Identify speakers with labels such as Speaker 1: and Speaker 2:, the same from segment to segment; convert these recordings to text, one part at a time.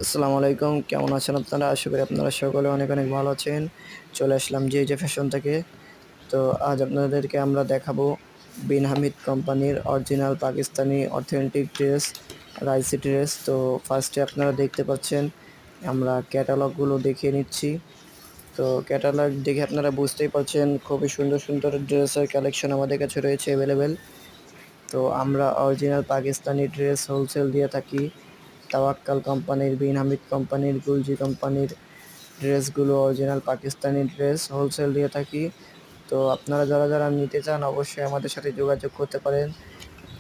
Speaker 1: আসসালামু আলাইকুম। কেমন আছেন আপনারা? আশা করি আপনারা সকলে অনেক, অনেক ভালো আছেন। চলে আসলাম জে ফ্যাশন থেকে। তো আজ আপনাদেরকে আমরা দেখাবো বিন হামিদ কোম্পানির original Pakistani authentic dress, Raisi dress. তো ফার্স্টে আপনারা দেখতে পাচ্ছেন আমরা ক্যাটালগগুলো দেখিয়ে নিচ্ছি। তো ক্যাটালগ দেখে আপনারা বুঝতেই পারছেন খুবই সুন্দর, সুন্দর ড্রেসের কালেকশন আমাদের কাছে রয়েছে এভেলেবেল। তো আমরা অরিজিনাল পাকিস্তানি ড্রেস হোলসেল দিয়ে থাকি। তাওয়াক্কাল কোম্পানির, বিন হামিদ কোম্পানির, গুলজি কোম্পানির ড্রেসগুলো অরিজিনাল পাকিস্তানি ড্রেস হোলসেল দিয়ে থাকি। তো আপনারা যারা নিতে চান অবশ্যই আমাদের সাথে যোগাযোগ করতে পারেন।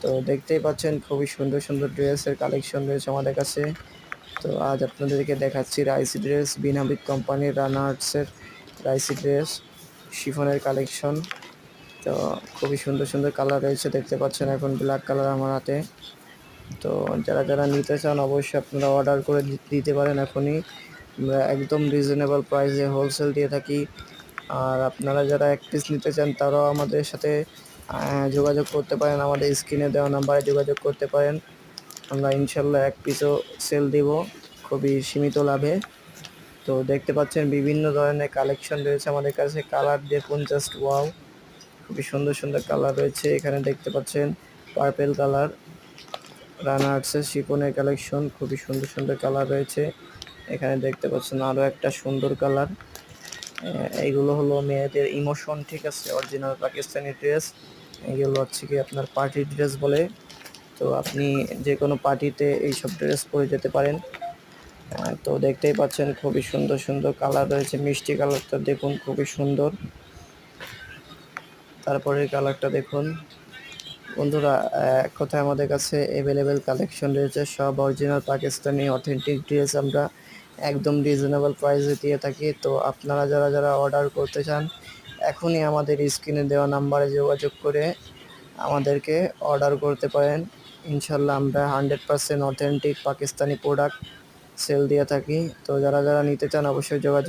Speaker 1: তো দেখতেই পাচ্ছেন খুবই সুন্দর, সুন্দর ড্রেসের কালেকশন রয়েছে আমাদের কাছে। তো আজ আপনাদেরকে দেখাচ্ছি রাইসি ড্রেস, বিন হামিদ কোম্পানির রানা আর্টসের রাইসি ড্রেস, শিফনের কালেকশন। তো খুবই সুন্দর, সুন্দর কালার রয়েছে, দেখতে পাচ্ছেন এখন ব্ল্যাক কালার আমার হাতে। তো যারা নিতে চান অবশ্যই আপনারা অর্ডার করে দিতে পারেন এখনই। আমরা একদম রিজনেবল প্রাইসে হোলসেল দিয়ে থাকি। আর আপনারা যারা এক পিস নিতে চান তারাও আমাদের সাথে যোগাযোগ করতে পারেন, আমাদের স্ক্রিনে দেওয়া নাম্বারে যোগাযোগ করতে পারেন। আমরা ইনশাল্লাহ এক পিসও সেল দিব খুবই সীমিত লাভে। তো দেখতে পাচ্ছেন বিভিন্ন ধরনের কালেকশন রয়েছে আমাদের কাছে। কালার দেখুন, জাস্ট ওয়াও! খুবই সুন্দর, সুন্দর কালার রয়েছে। এখানে দেখতে পাচ্ছেন পার্পেল কালার, রানা আর্টসের শিফনের কালেকশন, খুবই সুন্দর, সুন্দর কালার রয়েছে। এখানে দেখতে পাচ্ছেন আরও একটা সুন্দর কালার। এইগুলো হলো মেয়েদের ইমোশন, ঠিক আছে, অরিজিনাল পাকিস্তানি ড্রেস। এগুলো হচ্ছে কি আপনার পার্টি ড্রেস বলে। তো আপনি যে কোনো পার্টিতে এইসব ড্রেস পরে যেতে পারেন। তো দেখতেই পাচ্ছেন খুবই সুন্দর, সুন্দর কালার রয়েছে। মিষ্টি কালারটা দেখুন, খুবই সুন্দর। তারপরের কালারটা দেখুন। বন্ধুরা, এক কথায় আমাদের কাছে অ্যাভেলেবেল কালেকশন রয়েছে, সব অরিজিনাল পাকিস্তানি অথেন্টিক ড্রেস আমরা একদম রিজনেবল প্রাইসে দিয়ে থাকি। তো আপনারা যারা অর্ডার করতে চান এখনই আমাদের স্ক্রিনে দেওয়া নাম্বারে যোগাযোগ করে আমাদেরকে অর্ডার করতে পারেন। ইনশাল্লাহ আমরা 100% অথেন্টিক পাকিস্তানি প্রোডাক্ট সেল দিয়ে থাকি। তো যারা নিতে চান অবশ্যই যোগাযোগ